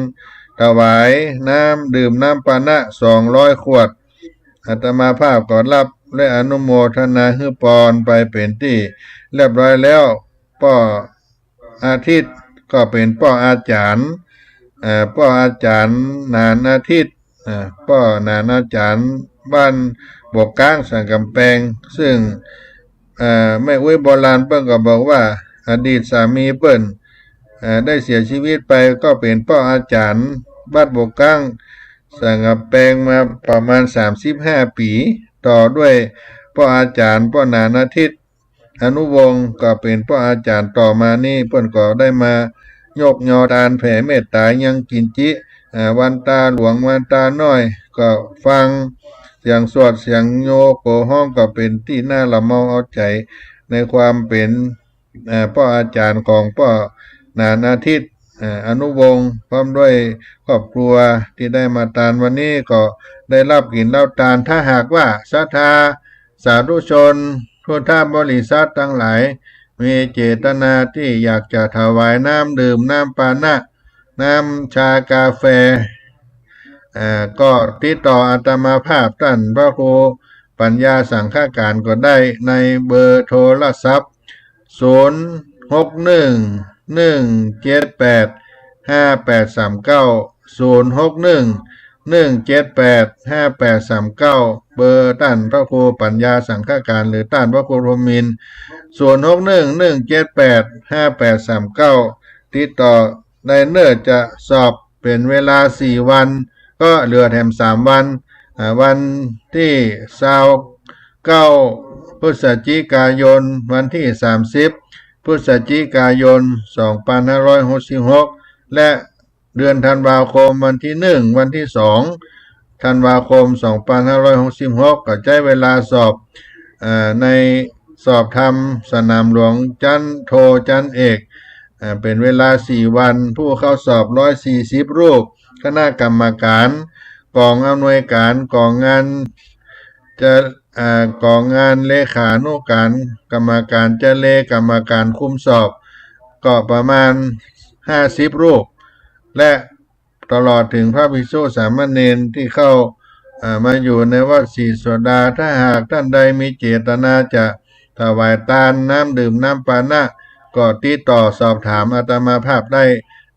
ถวายน้ำดื่มน้ำปานะ200 ขวดอาตมาภาพก็รับและอนุโมทนาให้พรไปเป็นที่เรียบร้อยแล้วป้ออาทิตย์ก็เป็นป้ออาจารย์ป้ออาจารย์นานอาทิตย์ป้อนานอาจารย์บ้านบวกก้างสันกำแพงซึ่งแม่อุ้ยโบราณเปิ้นก็บอกว่าอดีตสามีเปิ้นได้เสียชีวิตไปก็เป็นป้ออาจารย์บ้านบวกก้างสันกำแพงมาประมาณ35 ปีต่อด้วยป้ออาจารย์ป้อนานอาทิตย์อนุวงศ์ก็เป็นป้ออาจารย์ต่อมานี่เปิ้นก็ได้มา ยกยอทานแผ่เมตตายังกินจิวันตาหลวงวันตาน้อยก็ฟังเสียงสวดเสียงโยโกห้องก็เป็นที่น่าละเมอเอาใจในความเป็นพ่ออาจารย์ของพ่อนานอาทิตย์อนุวงศ์พร้อมด้วยครอบครัวที่ได้มาทานวันนี้ก็ได้รับกินรับทานถ้าหากว่าศรัทธาสาธุชนพุทธบริษัททั้งหลายมีเจตนาที่อยากจะถวายน้ำดื่มน้ำปานะน้ำชากาแฟก็ติดต่ออาตมาภาพท่านพระครูปัญญาสังฆการก็ได้ในเบอร์โทรศัพท์0611785839 เบอร์ต้านพระครูปัญญาสังฆการหรือต้านพระครูพรหมินทร์0611785839ติดต่อได้เนื่อจะสอบเป็นเวลา4 วันก็เหลือแถม3 วันวันที่29พฤศจิกายนวันที่30พฤศจิกายน2566และเดือนธันวาคมวันที่1วันที่2ธันวาคม2566ก็ใช้เวลาสอบในสอบธรรมสนามหลวงจันโทจันเอกเป็นเวลา4 วันผู้เข้าสอบ140 รูปคณะกรรมการกองอำนวยการกองงานกองงานเลขานุการกรรมการเจเลกรรมการคุมสอบก็ประมาณ50 รูปและตลอดถึงพระภิกษุสามเณรที่เข้ามาอยู่ในวัดศรีโสดาถ้าหากท่านใดมีเจตนาจะถวายทานน้ำดื่มน้ำปานะก็ติดต่อสอบถามอาตมาภาพได้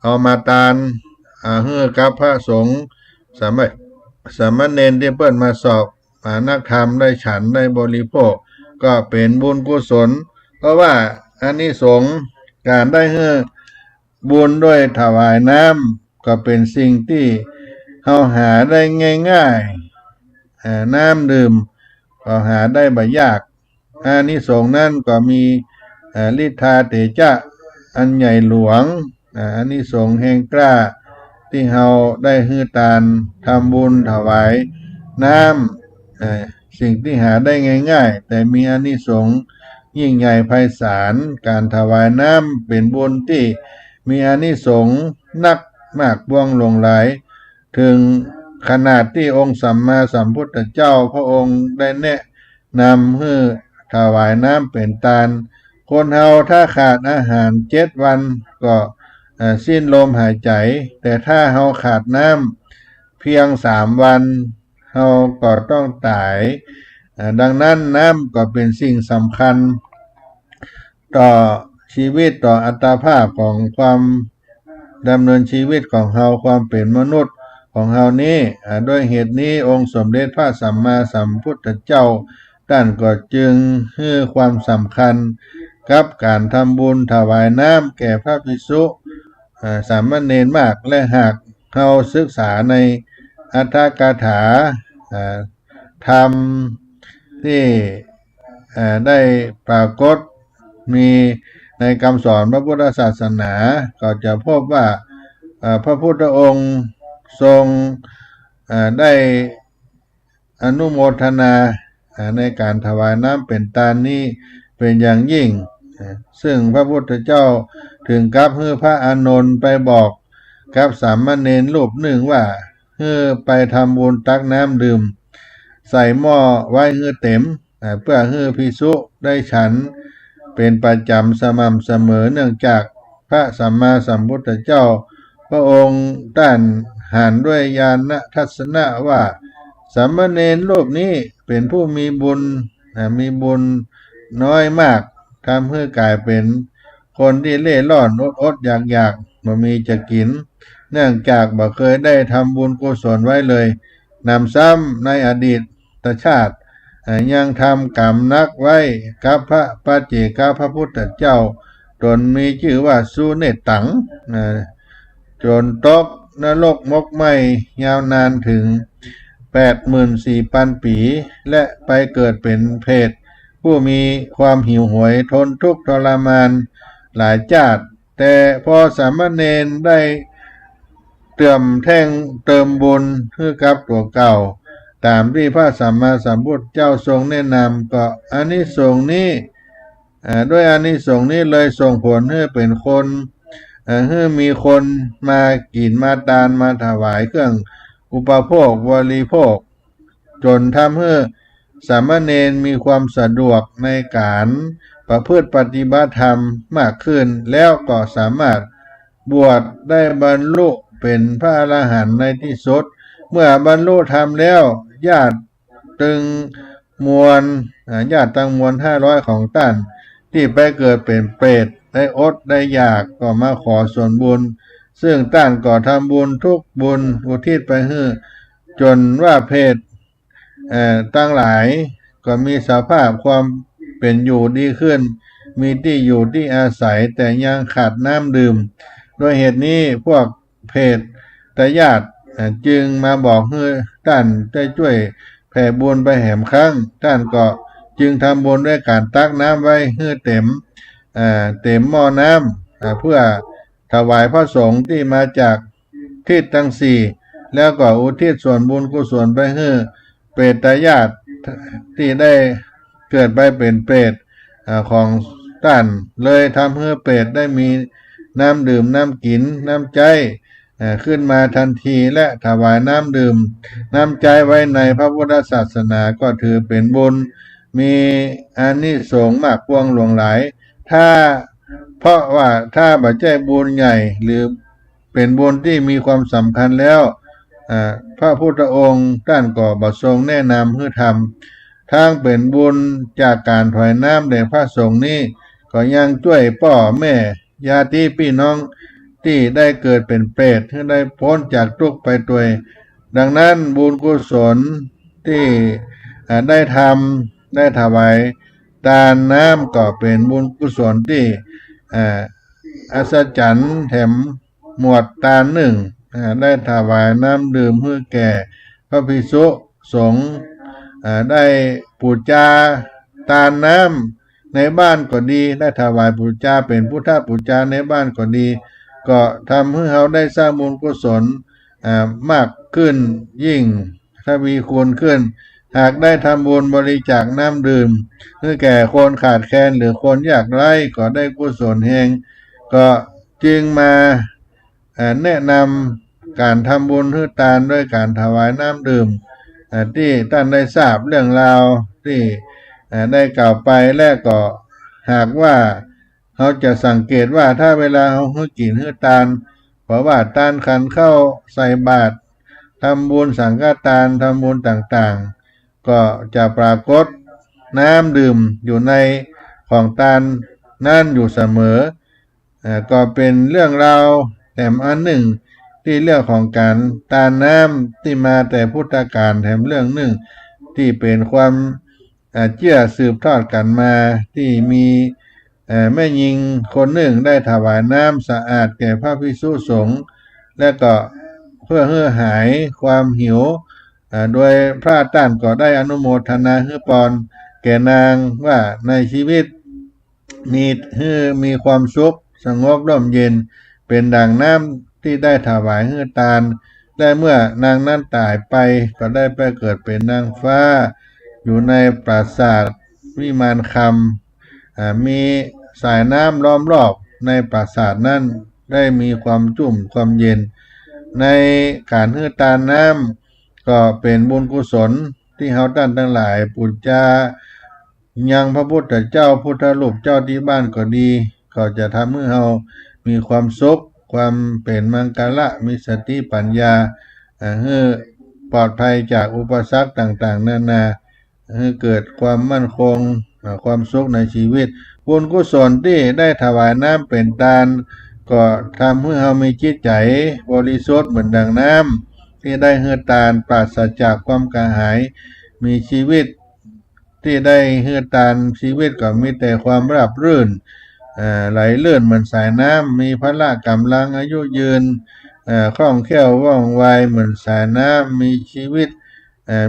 เอามาทานเฮือกับพระสงฆ์สามเณรที่เปิ้นมาสอบนักธรรมได้ฉันได้บริโภคก็เป็นบุญกุศลเพราะว่าอานิสงส์การได้เฮือบุญด้วยถวายน้ำก็เป็นสิ่งที่เราหาได้ง่ายๆน้ำดื่มก็หาได้บ่ยากอานิสงส์นั้นก็มีฤทธาเตชะอันใหญ่หลวงอานิสงส์แห่งกล้าที่เราได้ฮือทานทำบุญถวายน้ำสิ่งที่หาได้ง่ายๆแต่มีอานิสงส์ยิ่งใหญ่ไพศาลการถวายน้ำเป็นบุญที่มีอานิสงส์นักมากบ่วงหลวงหลายถึงขนาดที่องค์สัมมาสัมพุทธเจ้าพระองค์ได้แนะนำให้ถวายน้ำเป็นทานคนเฮาถ้าขาดอาหาร7 วันก็สิ้นลมหายใจแต่ถ้าเฮาขาดน้ำเพียง3 วันเฮาก็ต้องตายดังนั้นน้ำก็เป็นสิ่งสำคัญต่อชีวิตต่ออัตภาพของความดำเนินชีวิตของเฮาความเป็นมนุษย์ของเฮานี้ด้วยเหตุนี้องค์สมเด็จพระสัมมาสัมพุทธเจ้าท่านก็จึงให้ความสำคัญกับการทำบุญถวายน้ำแก่พระภิกษุสามเณรมากและหากเราศึกษาในอัตถกถาธรรมที่ได้ปรากฏมีในคำสอนพระพุทธศาสนาก็จะพบว่าพระพุทธองค์ทรงได้อนุโมทนาในการถวายน้ำเป็นทานนี้เป็นอย่างยิ่งซึ่งพระพุทธเจ้าถึงกับให้พระอานนท์ไปบอกกับสามเณรรูปหนึ่งว่าให้ไปทำบุญตักน้ำดื่มใส่หม้อไว้ให้เต็มเพื่อให้ภิกษุได้ฉันเป็นประจำสม่ำเสมอเนื่องจากพระสัมมาสัมพุทธเจ้าพระองค์ท่านหันด้วยญาณทัศนะว่าสามเณรรูปนี้เป็นผู้มีบุญน้อยมากทำให้กลายเป็นคนที่เล่ร่อนอดอยากบ่มีจะกินเนื่องจากบ่เคยได้ทำบุญกุศลไว้เลยนำซ้ำในอดีตชาติยังทำกรรมนักไว้กับพระปัจเจกพระพุทธเจ้าจนมีชื่อว่าสุเนตังจนตกนรกมกไหมยาวนานถึง 84,000 ปีและไปเกิดเป็นเพศผู้มีความหิวโหยทนทุกข์ทรมานหลายชาติ แต่พอสามเณรได้เติมบุญให้กับตัวเก่าตามที่พระสัมมาสัมพุทธเจ้าทรงแนะนำก็อานิสงส์นี้ด้วยอานิสงส์นี้เลยส่งผลให้เป็นคนให้มีคนมากินมาทานมาถวายเครื่องอุปโภคบริโภคจนทำให้สามเณรมีความสะดวกในการประพฤติปฏิบัติธรรมมากขึ้นแล้วก็สามารถบวชได้บรรลุเป็นพระอรหันต์ในที่สุดเมื่อบรรลุธรรมแล้วญาติตึงมวลญาติตั้งมวล500ของท่านที่ไปเกิดเป็นเปรตได้อดได้อยากก็มาขอส่วนบุญซึ่งท่านก็ทำบุญทุกบุญอุทิศไปให้จนว่าเพศตั้งหลายก็มีสภาพความเป็นอยู่ดีขึ้นมีที่อยู่ที่อาศัยแต่ยังขาดน้ำดื่มโดยเหตุนี้พวกเพศแต่ญาติจึงมาบอกให้ท่านได้ช่วยแผ่บุญไปแหมครั้งท่านก็จึงทำบุญด้วยการตักน้ำไว้ให้เต็มหม้อน้ำเพื่อถวายพระสงฆ์ที่มาจากทิศทั้งสี่แล้วก็อุทิศส่วนบุญกุศลไปให้เปรตญาติที่ได้เกิดไปเป็นเปรตของท่านเลยทำให้เปรตได้มีน้ำดื่มน้ำกินน้ำใจขึ้นมาทันทีและถวายน้ำดื่มน้ำใจไว้ในพระพุทธศาสนาก็ถือเป็นบุญมีอานิสงส์มากกว้างหลวงหลายเพราะว่าถ้าบัจจัยบุญใหญ่หรือเป็นบุญที่มีความสำคัญแล้วพระพุทธองค์ท่านก็บัทรงแนะนำให้ทำทางเป็นบุญจากการถวายน้ำแด่พระสงฆ์นี้ก็ยังช่วยพ่อแม่ญาติพี่น้องที่ได้เกิดเป็นเปรตให้ได้พ้นจากทุกข์ไปด้วยดังนั้นบุญกุศลที่ได้ทำได้ถวายทานน้ำก็เป็นบุญกุศลที่อัศจรรย์แถมหมวดทานหนึ่งได้ถวายน้ำดื่มให้แก่พระภิกษุสงฆ์ได้ปูจาทานน้ำในบ้านก็ดีได้ถวายปูจาเป็นพุทธปูจาในบ้านก็ดีก็ทำให้เขาได้สร้างบุญกุศลมากขึ้นยิ่งทวีคูณขึ้นหากได้ทำบุญบริจาคน้ำดื่มให้แก่คนขาดแคลนหรือคนยากไร้ก็ได้กุศลแห่งก็จึงมาแนะนำการทำบุญให้ทานด้วยการถวายน้ำดื่มที่ท่านได้ทราบเรื่องราวที่ได้กล่าวไปและก็หากว่าเขาจะสังเกตว่าถ้าเวลาเขาให้กินให้ทานเพราะว่าทานขันเข้าใส่บาตรทำบุญสังฆทานทำบุญต่างๆก็จะปรากฏน้ำดื่มอยู่ในของทานนั่นอยู่เสมอก็เป็นเรื่องราวแถมอันหนึ่งที่เรื่องของการทานน้ำที่มาแต่พุทธกาลแถมเรื่องหนึ่งที่เป็นความเชื่อสืบทอดกันมาที่มีแม่หญิงคนหนึ่งได้ถวายน้ำสะอาดแก่พระภิกษุสงฆ์และก็เพื่อให้หายความหิวโดยพระท่านก็ได้อนุโมทนาให้พรแก่นางว่าในชีวิตมีความสุขสงบร่มเย็นเป็นดังน้ำที่ได้ถวายให้ทานและเมื่อนางนั้นตายไปก็ได้ไปเกิดเป็นนางฟ้าอยู่ในปราสาทวิมานคำมีสายน้ำล้อมรอบในปราสาทนั้นได้มีความจุ่มความเย็นในการให้ทานน้ำก็เป็นบุญกุศลที่เขาท่านทั้งหลายปูจายังพระพุทธเจ้าพุทธรูปเจ้าที่บ้านก็ดีก็จะทำให้เรามีความสุขความเป็นมังกรมีสติปัญญาให้ปลอดภัยจากอุปสรรคต่างๆนานาให้เกิดความมั่นคงความสุขในชีวิตบุญกุศลที่ได้ถวายน้ำเป็นทานก็ทำให้เรามีจิตใจบริสุทธิ์เหมือนดังน้ำที่ได้ให้ทานปราศจากความกระหายมีชีวิตที่ได้ให้ทานชีวิตก็มีแต่ความราบรื่นไหลเลื่อนเหมือนสายน้ำมีพละกำลังอายุยืนคล่องแคล่วว่องไวเหมือนสายน้ำมีชีวิต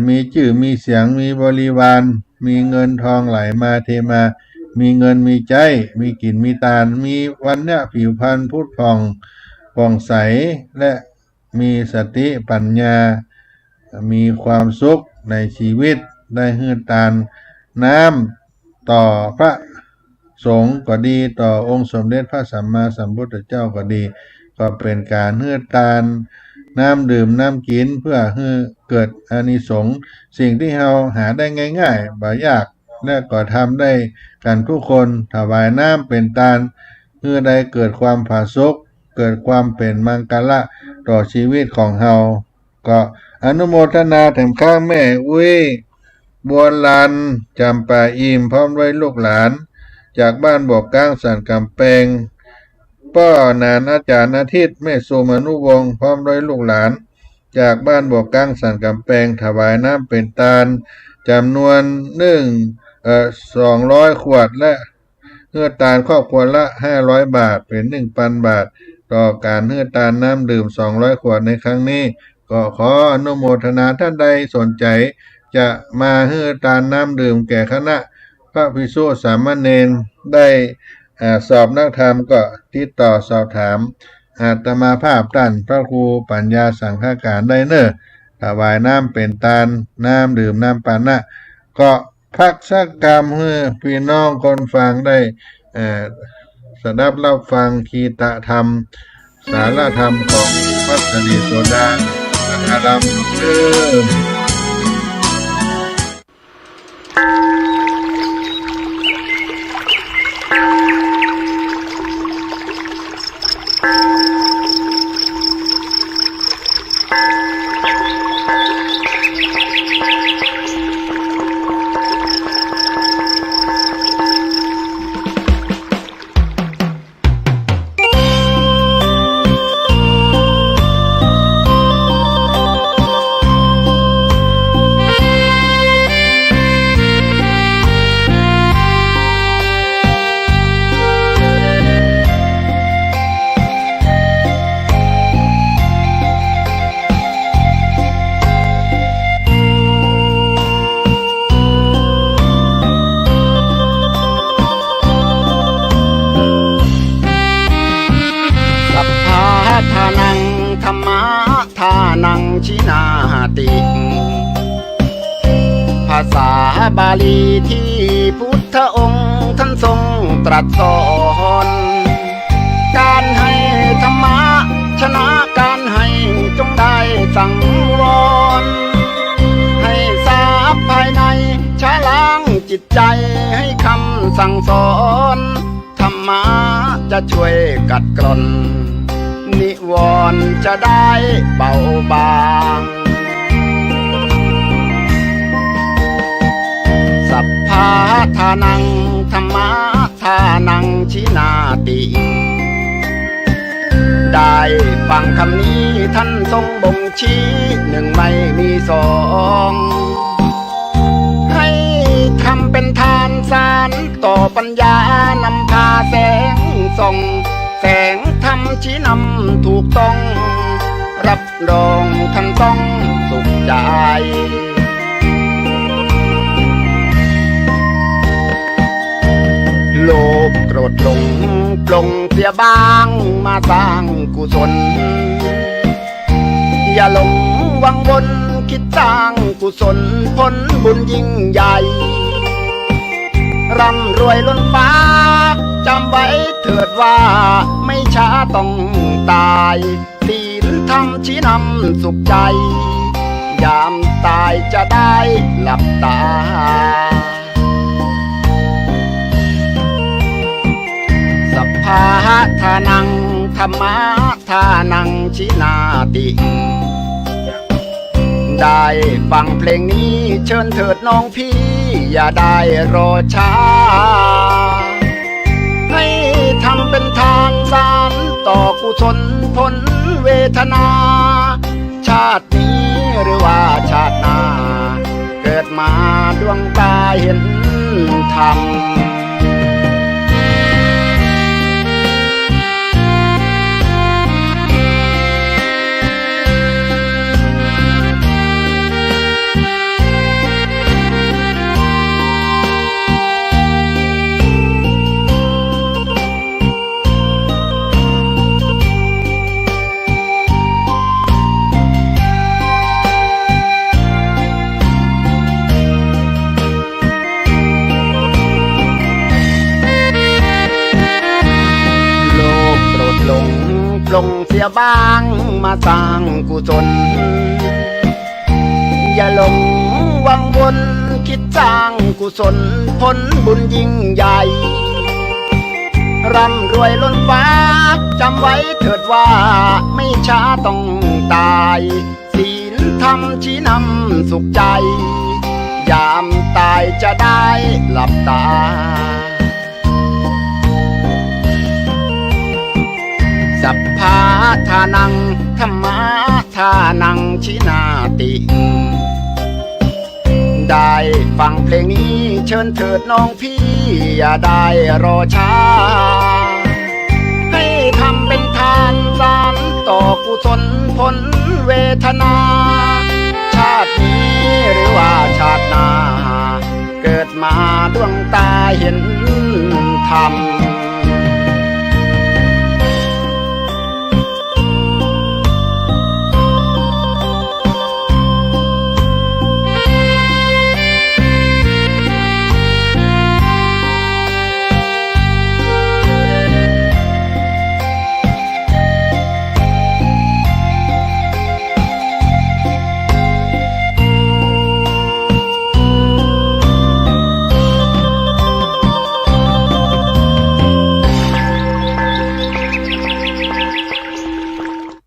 มีชื่อมีเสียงมีบริวารมีเงินทองไหลมาเทมา มีเงินมีใจมีกินมีตาลมีวันเนี่ยผิวพรรณพุทธผ่องใสและมีสติปัญญามีความสุขในชีวิตได้ฮือตานน้ำต่อพระสงฆ์ก็ดีต่อองค์สมเด็จพระสัมมาสัมพุทธเจ้าก็ดีก็เป็นการฮือตานน้ำดื่มน้ำกินเพื่อให้เกิดอานิสงส์สิ่งที่เราหาได้ง่ายๆบ่ยากและก็ทำได้กันทุกคนถวายน้ำเป็นทานเพื่อได้เกิดความผาสุกเกิดความเป็นมังกละต่อชีวิตของเราก็อนุโมทนาถึงข้างแม่อุ้ยบัวลันจำปาอิมพร้อมด้วยลูกหลานจากบ้านบอกกลางสันกำแพงป้อนานอาจารย์อาทิตย์แม่สุมนุวงศ์พร้อมด้วยลูกหลานจากบ้านบอกกลางสันกำแพงถวายน้ำเป็นทานจำนวน200 ขวดและเฮือตาลครอบครัวละ500 บาทเป็น 1,000 บาทต่อการเฮือตาลน้ำดื่ม200 ขวดในครั้งนี้ก็ขออนุโมทนาท่านใดสนใจจะมาเฮือตาลน้ำดื่มแก่คณะพระภิกษุสามเณรได้สอบนักธรรมก็ติดต่อสอบถามอาตมาภาพท่านพระครูปัญญาสังฆการได้เนอถวายน้ำเป็นทานน้ำดื่มน้ำปานะก็พักสักกรรมเพื่อพี่น้องคนฟังได้สดับรับฟังคีตธรรมสารธรรมของวัดสนีโสดาอารามเดิมทานังธรรมะทานังชินาติ ภาษาบาลีที่พุทธองค์ท่านทรงตรัสสอนการให้ธรรมะชนะการให้จงได้สังวรให้ทราบภายในชะล้างจิตใจให้คำสั่งสอนธรรมะจะช่วยกัดกร่อนนิวรณ์จะได้เบาบางสัพพะทานังธรรมะทานังชินาติได้ฟังคำนี้ท่านทรงบ่งชี้หนึ่งไม่มีสองให้ทำเป็นทานสารต่อปัญญานำพาแสงส่องแสงธรรมชี้นำถูกต้องรับรองท่านต้องสุขใจโลภโกรธหลงปลงเสียบ้างมาสร้างกุศลอย่าหลงวังวนคิดสร้างกุศลผลบุญยิ่งใหญ่ร่ำรวยล้นฟ้าจำไว้เถิดว่าไม่ช้าต้องตายศีลธรรมชี้นำสุขใจยามตายจะได้หลับตาสัพพะทานังธรรมะทานังชินาติได้ฟังเพลงนี้เชิญเถิดน้องพี่อย่าได้รอช้าให้ทำเป็นทานสารต่อกุศลผลเวทนาชาตินี้หรือว่าชาติหน้าเกิดมาดวงตาเห็นธรรม สียบ้างมาสร้างกุศลอย่าหลงวังวนคิดสร้างกุศลผลบุญยิ่งใหญ่ร่ำรวยล้นฟ้าจำไว้เถิดว่าไม่ช้าต้องตายศีลธรรมชี้นำสุขใจยามตายจะได้หลับตาสัพพาทานังธรรมะทานังชินาติได้ฟังเพลงนี้เชิญเถิดน้องพี่อย่าได้รอช้าให้ทำเป็นทานสานต่อกุศลผลเวทนาชาตินี้หรือว่าชาติหน้าเกิดมาดวงตาเห็นธรรม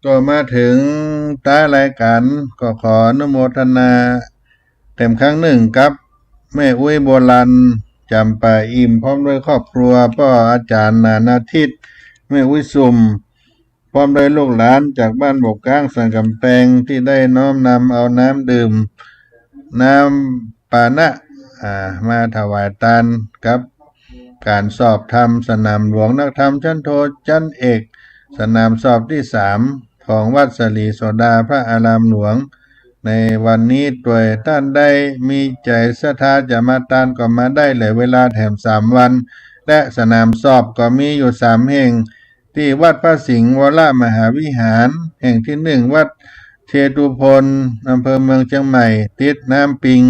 ก็มาถึงท้ายรายการก็ขออนุโมทนาเต็มครั้งหนึ่งกับแม่อุ้ยโบราณจำปาอิ่มพร้อมด้วยครอบครัวพ่ออาจารย์นานาทิตแม่อุ้ยซุ่มพร้อมด้วยลูกหลานจากบ้านบกกลางสันกำแพงที่ได้น้อมนำเอาน้ำดื่มน้ำปานะมาถวายทานกับการสอบธรรมสนามหลวงนักธรรมชั้นโทชั้นเอกสนามสอบที่3ของวัดสลีโสดาพระอารามหลวงในวันนี้ด้วยท่านได้มีใจศรัทธาจะมาตานก็มาได้เลยเวลาแถม3วันและสนามสอบก็มีอยู่3แห่งที่วัดพระสิงห์วรมหาวิหารแห่งที่1วัดเชตุพนอำเภอเมืองเชียงใหม่ติดน้ำปิง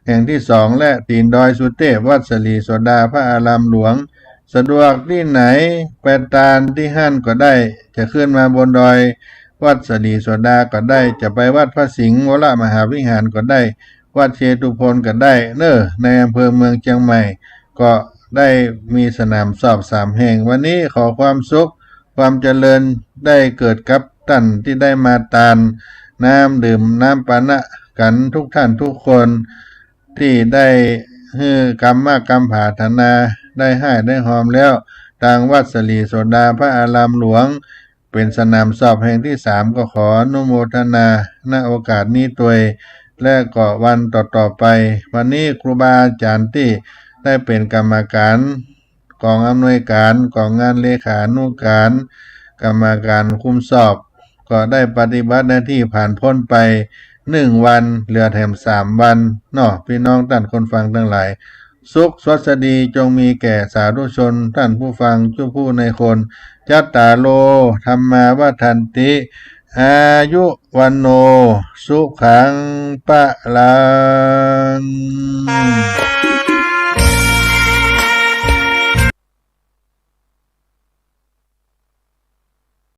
แห่งที่2และตีนดอยสุเทพวัดสลีโสดาพระอารามหลวงสะดวกที่ไหนไปตานที่ห้านก็ได้จะขึ้นมาบนดอยวัดสลีโสดาก็ได้จะไปวัดพระสิงห์วรมหาวิหารก็ได้วัดเชตุพนก็ได้ในอำเภอเมืองเชียงใหม่ก็ได้มีสนามสอบ3แห่งวันนี้ขอความสุขความเจริญได้เกิดกับท่านที่ได้มาตานน้ำดื่มน้ำปานะกันทุกท่านทุกคนที่ได้กรรมมากกรรมผาธนาได้ให้ได้หอมแล้วทางวัดสลีโสดาพระอารามหลวงเป็นสนามสอบแห่งที่3ก็ขออนุโมทนาณโอกาสนี้ตัวและก็วันต่อไปวันนี้ครูบาอาจารย์ที่ได้เป็นกรรมการกองอำนวยการกองงานเลขานุการกรรมการคุมสอบก็ได้ปฏิบัติหน้าที่ผ่านพ้นไป1วันเหลือแถม3วันพี่น้องท่านคนฟังทั้งหลายสุขสวัสดีจงมีแก่สาธุชนท่านผู้ฟังทุกผู้ในคนจัตตาโลธรรมาวัฏันติอายุวันโนสุขังปะลัง